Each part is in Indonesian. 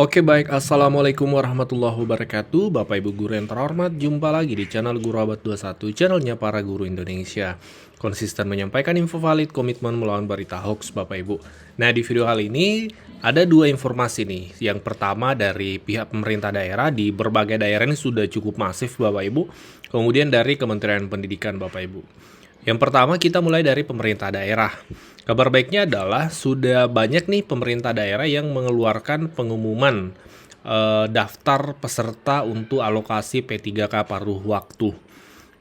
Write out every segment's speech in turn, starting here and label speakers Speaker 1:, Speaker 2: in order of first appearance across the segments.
Speaker 1: Oke baik, Assalamualaikum warahmatullahi wabarakatuh. Bapak Ibu Guru yang terhormat, jumpa lagi di channel Guru Abad 21, channelnya para guru Indonesia. Konsisten menyampaikan info valid, komitmen melawan berita hoax Bapak Ibu. Nah di video kali ini, ada dua informasi nih. Yang pertama dari pihak pemerintah daerah, di berbagai daerah ini sudah cukup masif Bapak Ibu. Kemudian dari Kementerian Pendidikan Bapak Ibu. Yang pertama kita mulai dari pemerintah daerah. Kabar baiknya adalah sudah banyak nih pemerintah daerah yang mengeluarkan pengumuman daftar peserta untuk alokasi P3K paruh waktu.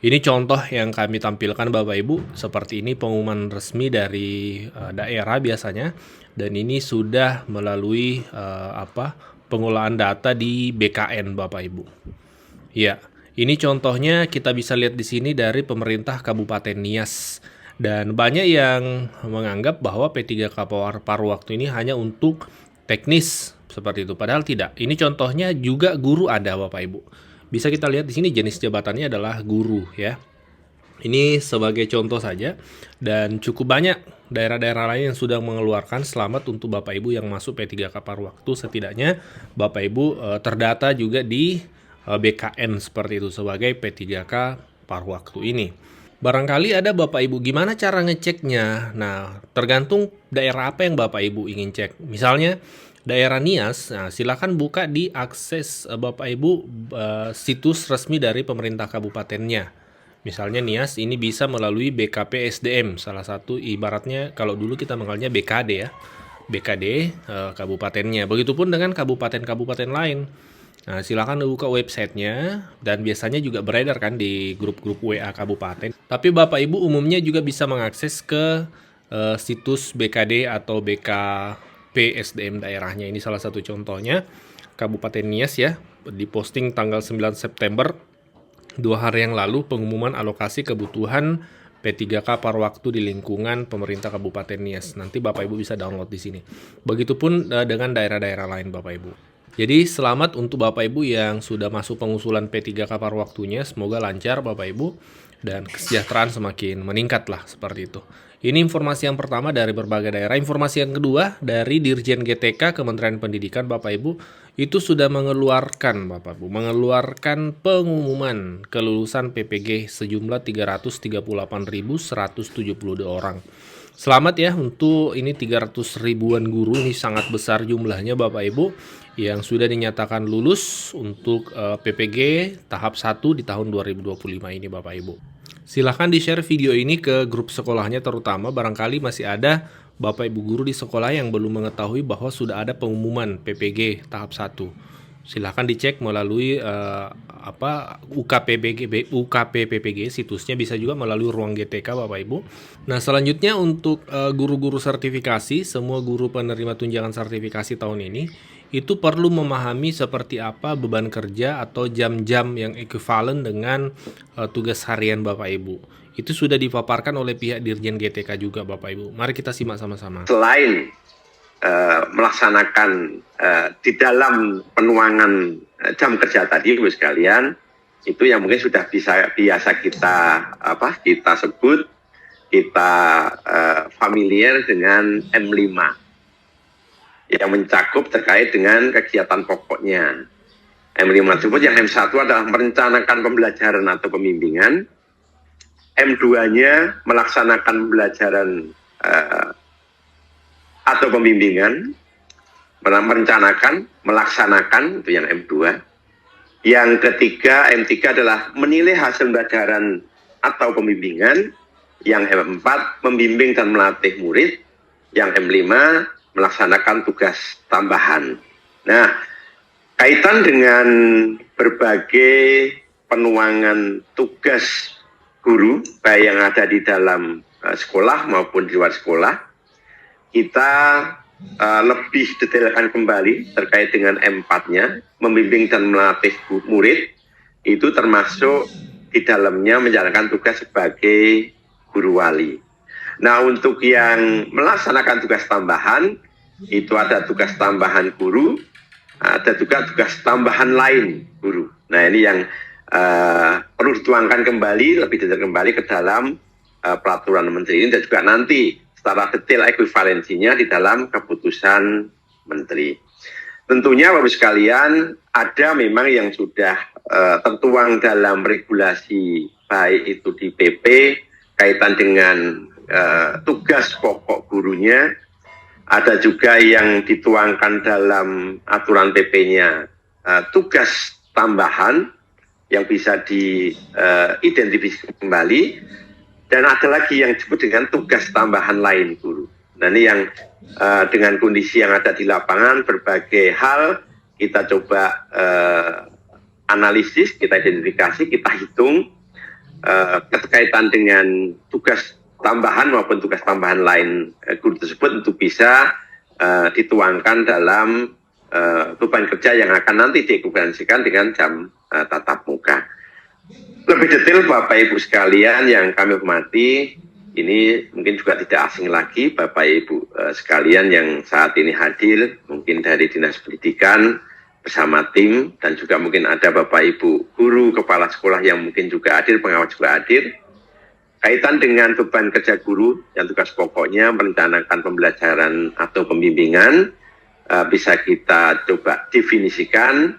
Speaker 1: Ini contoh yang kami tampilkan Bapak Ibu, seperti ini pengumuman resmi dari daerah biasanya, dan ini sudah melalui pengolahan data di BKN Bapak Ibu. Ya, ini contohnya kita bisa lihat di sini dari pemerintah Kabupaten Nias. Dan banyak yang menganggap bahwa P3K paruh waktu ini hanya untuk teknis seperti itu. Padahal tidak. Ini contohnya juga guru ada Bapak Ibu. Bisa kita lihat di sini jenis jabatannya adalah guru ya. Ini sebagai contoh saja, dan cukup banyak daerah-daerah lain yang sudah mengeluarkan. Selamat untuk Bapak Ibu yang masuk P3K paruh waktu. Setidaknya Bapak Ibu terdata juga di BKN seperti itu sebagai P3K paruh waktu ini. Barangkali ada Bapak Ibu, gimana cara ngeceknya? Nah, tergantung daerah apa yang Bapak Ibu ingin cek. Misalnya daerah Nias, nah silakan buka di akses Bapak Ibu situs resmi dari pemerintah kabupatennya. Misalnya Nias ini bisa melalui BKP SDM, salah satu ibaratnya kalau dulu kita mengenalnya BKD ya. BKD kabupatennya. Begitupun dengan kabupaten-kabupaten lain. Nah, silakan buka websitenya, dan biasanya juga beredar kan di grup-grup WA kabupaten. Tapi Bapak Ibu umumnya juga bisa mengakses ke situs BKD atau BKP SDM daerahnya. Ini salah satu contohnya, Kabupaten Nias ya, diposting tanggal 9 September, 2 hari yang lalu, pengumuman alokasi kebutuhan P3K paruh waktu di lingkungan pemerintah Kabupaten Nias. Nanti Bapak Ibu bisa download di sini. Begitupun dengan daerah-daerah lain Bapak Ibu. Jadi selamat untuk Bapak Ibu yang sudah masuk pengusulan P3K paruh waktunya. Semoga lancar Bapak Ibu dan kesejahteraan semakin meningkat lah seperti itu. Ini informasi yang pertama dari berbagai daerah. Informasi yang kedua dari Dirjen GTK Kementerian Pendidikan Bapak Ibu, itu sudah mengeluarkan pengumuman kelulusan PPG sejumlah 338.172 orang. Selamat ya untuk ini 300 ribuan guru, ini sangat besar jumlahnya Bapak Ibu yang sudah dinyatakan lulus untuk PPG tahap 1 di tahun 2025 ini Bapak Ibu. Silahkan di-share video ini ke grup sekolahnya, terutama barangkali masih ada Bapak Ibu guru di sekolah yang belum mengetahui bahwa sudah ada pengumuman PPG tahap 1. Silahkan dicek melalui UKP PPG, situsnya bisa juga melalui ruang GTK Bapak Ibu. Nah selanjutnya untuk guru-guru sertifikasi, semua guru penerima tunjangan sertifikasi tahun ini itu perlu memahami seperti apa beban kerja atau jam-jam yang ekuivalen dengan tugas harian Bapak Ibu. Itu sudah dipaparkan oleh pihak Dirjen GTK juga Bapak Ibu. Mari kita simak sama-sama.
Speaker 2: Selain melaksanakan di dalam penuangan jam kerja tadi Ibu sekalian, itu yang mungkin sudah biasa kita sebut, kita familiar dengan M5 yang mencakup terkait dengan kegiatan pokoknya. M5 tersebut yang M1 adalah merencanakan pembelajaran atau pembimbingan, M2-nya melaksanakan pembelajaran atau pembimbingan, merencanakan, melaksanakan, itu yang M2. Yang ketiga, M3 adalah menilai hasil pembelajaran atau pembimbingan. Yang M4, membimbing dan melatih murid. Yang M5, melaksanakan tugas tambahan. Nah, kaitan dengan berbagai penuangan tugas guru, baik yang ada di dalam sekolah maupun di luar sekolah, kita lebih detailkan kembali terkait dengan M4-nya, membimbing dan melatih murid, itu termasuk di dalamnya menjalankan tugas sebagai guru wali. Nah, untuk yang melaksanakan tugas tambahan, itu ada tugas tambahan guru, ada juga tugas tambahan lain guru. Nah, ini yang perlu dituangkan kembali, lebih detail kembali ke dalam peraturan menteri ini, dan juga nanti secara detail ekuivalensinya di dalam keputusan menteri. tentunya Bapak sekalian ada memang yang sudah tertuang dalam regulasi baik itu di PP kaitan dengan tugas pokok gurunya, ada juga yang dituangkan dalam aturan PP-nya tugas tambahan yang bisa diidentifikasi kembali, dan ada lagi yang disebut dengan tugas tambahan lain guru. Nah ini yang dengan kondisi yang ada di lapangan, berbagai hal kita coba analisis, kita identifikasi, kita hitung berkaitan dengan tugas tambahan maupun tugas tambahan lain guru tersebut untuk bisa dituangkan dalam beban kerja yang akan nanti dikombinasikan dengan jam tatap muka. Lebih detail Bapak Ibu sekalian yang kami hormati, ini mungkin juga tidak asing lagi Bapak Ibu sekalian yang saat ini hadir, mungkin dari Dinas Pendidikan bersama tim, dan juga mungkin ada Bapak Ibu guru, kepala sekolah yang mungkin juga hadir, pengawas juga hadir. Kaitan dengan beban kerja guru yang tugas pokoknya merencanakan pembelajaran atau pembimbingan, bisa kita coba definisikan.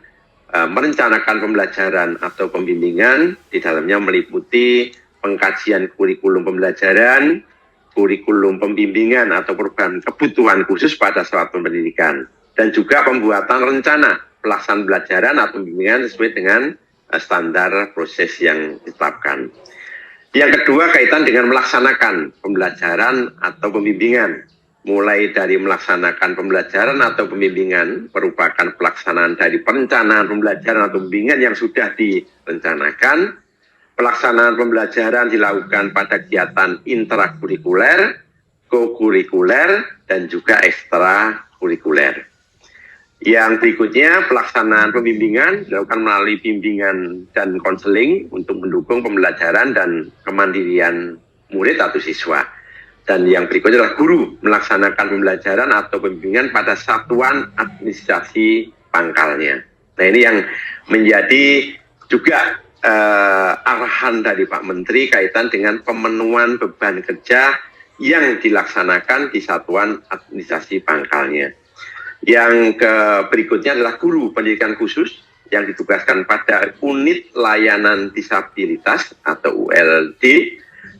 Speaker 2: Merencanakan pembelajaran atau pembimbingan di dalamnya meliputi pengkajian kurikulum pembelajaran, kurikulum pembimbingan atau program kebutuhan khusus pada satuan pendidikan, dan juga pembuatan rencana pelaksanaan pembelajaran atau pembimbingan sesuai dengan standar proses yang ditetapkan. Yang kedua kaitan dengan melaksanakan pembelajaran atau pembimbingan. Mulai dari melaksanakan pembelajaran atau pembimbingan merupakan pelaksanaan dari perencanaan pembelajaran atau pembimbingan yang sudah direncanakan. Pelaksanaan pembelajaran dilakukan pada kegiatan intrakurikuler, kokurikuler, dan juga ekstrakurikuler. Yang berikutnya, pelaksanaan pembimbingan dilakukan melalui bimbingan dan konseling untuk mendukung pembelajaran dan kemandirian murid atau siswa. Dan yang berikutnya adalah guru melaksanakan pembelajaran atau pembimbingan pada satuan administrasi pangkalnya. Nah ini yang menjadi juga arahan dari Pak Menteri kaitan dengan pemenuhan beban kerja yang dilaksanakan di satuan administrasi pangkalnya. Yang berikutnya adalah guru pendidikan khusus yang ditugaskan pada unit layanan disabilitas atau ULD,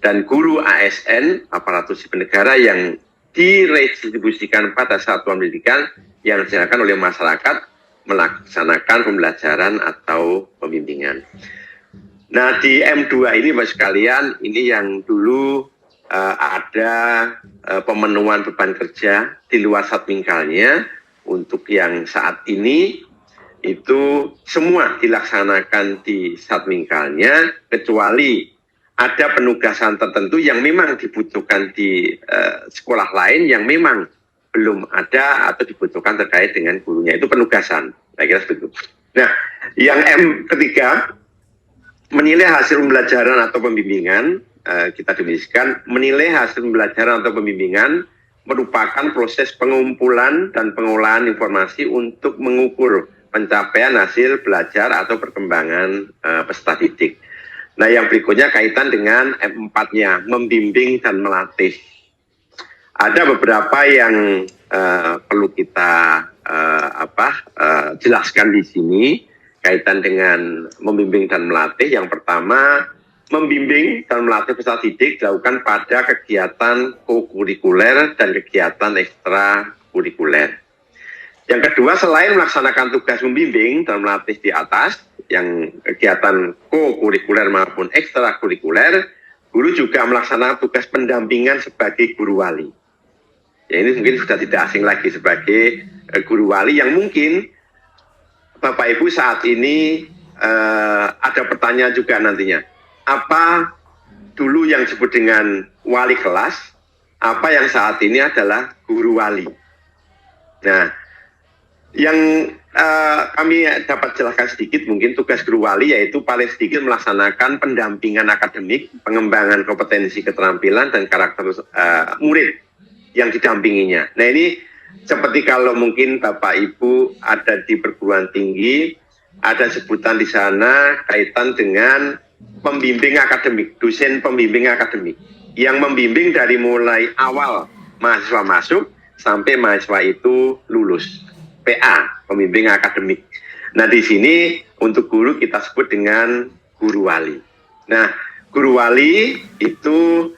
Speaker 2: dan guru ASN, aparatur sipil negara, yang diretribusikan pada satuan pendidikan yang disediakan oleh masyarakat melaksanakan pembelajaran atau pembimbingan. Nah di M2 ini Bapak sekalian, ini yang dulu ada pemenuhan beban kerja di luar satmingkalnya. Untuk yang saat ini itu semua dilaksanakan di satmingkalnya, kecuali ada penugasan tertentu yang memang dibutuhkan di sekolah lain yang memang belum ada atau dibutuhkan terkait dengan gurunya, itu penugasan. Saya kira seperti itu. Nah, yang ketiga, menilai hasil pembelajaran atau pembimbingan, kita definisikan, menilai hasil pembelajaran atau pembimbingan merupakan proses pengumpulan dan pengolahan informasi untuk mengukur pencapaian hasil belajar atau perkembangan peserta didik. Nah, yang berikutnya kaitan dengan M4-nya, membimbing dan melatih. Ada beberapa yang perlu kita jelaskan di sini kaitan dengan membimbing dan melatih. Yang pertama, membimbing dan melatih peserta didik dilakukan pada kegiatan kokurikuler dan kegiatan ekstrakurikuler. Yang kedua, selain melaksanakan tugas membimbing dan melatih di atas, yang kegiatan kokurikuler maupun ekstrakurikuler, guru juga melaksanakan tugas pendampingan sebagai guru wali. Ya, ini mungkin sudah tidak asing lagi sebagai guru wali yang mungkin Bapak Ibu saat ini ada pertanyaan juga nantinya. Apa dulu yang disebut dengan wali kelas, apa yang saat ini adalah guru wali. Nah, yang kami dapat jelaskan sedikit mungkin tugas guru wali yaitu paling sedikit melaksanakan pendampingan akademik, pengembangan kompetensi keterampilan dan karakter murid yang didampinginya. Nah ini seperti kalau mungkin Bapak Ibu ada di perguruan tinggi, ada sebutan di sana kaitan dengan pembimbing akademik, dosen pembimbing akademik, yang membimbing dari mulai awal mahasiswa masuk sampai mahasiswa itu lulus. PA, pembimbing akademik. Nah, di sini untuk guru kita sebut dengan guru wali. Nah, guru wali itu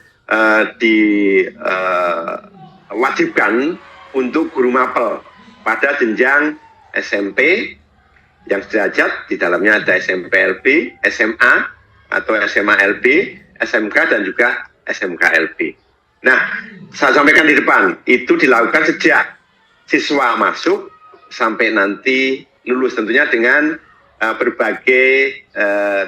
Speaker 2: diwajibkan untuk guru mapel pada jenjang SMP yang sederajat, di dalamnya ada SMP LB, SMA atau SMA LB, SMK dan juga SMK LB. Nah, saya sampaikan di depan, itu dilakukan sejak siswa masuk sampai nanti lulus, tentunya dengan berbagai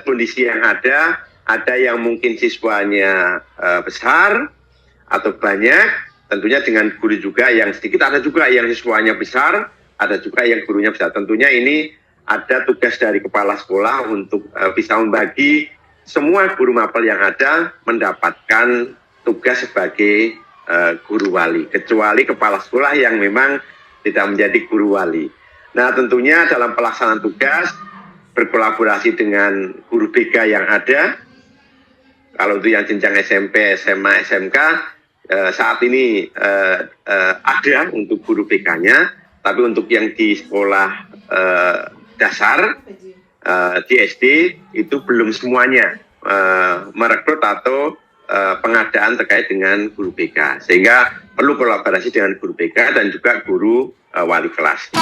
Speaker 2: kondisi yang ada yang mungkin siswanya besar atau banyak, tentunya dengan guru juga yang sedikit, ada juga yang siswanya besar, ada juga yang gurunya besar. Tentunya ini ada tugas dari kepala sekolah untuk bisa membagi semua guru mapel yang ada mendapatkan tugas sebagai guru wali, kecuali kepala sekolah yang memang tidak menjadi guru wali. Nah, tentunya dalam pelaksanaan tugas berkolaborasi dengan guru BK yang ada. Kalau itu yang jenjang SMP, SMA, SMK, saat ini ada untuk guru BK-nya, tapi untuk yang di sekolah dasar, di SD, itu belum semuanya merekrut atau pengadaan terkait dengan guru BK. Sehingga perlu kolaborasi dengan guru BK dan juga guru wali kelas.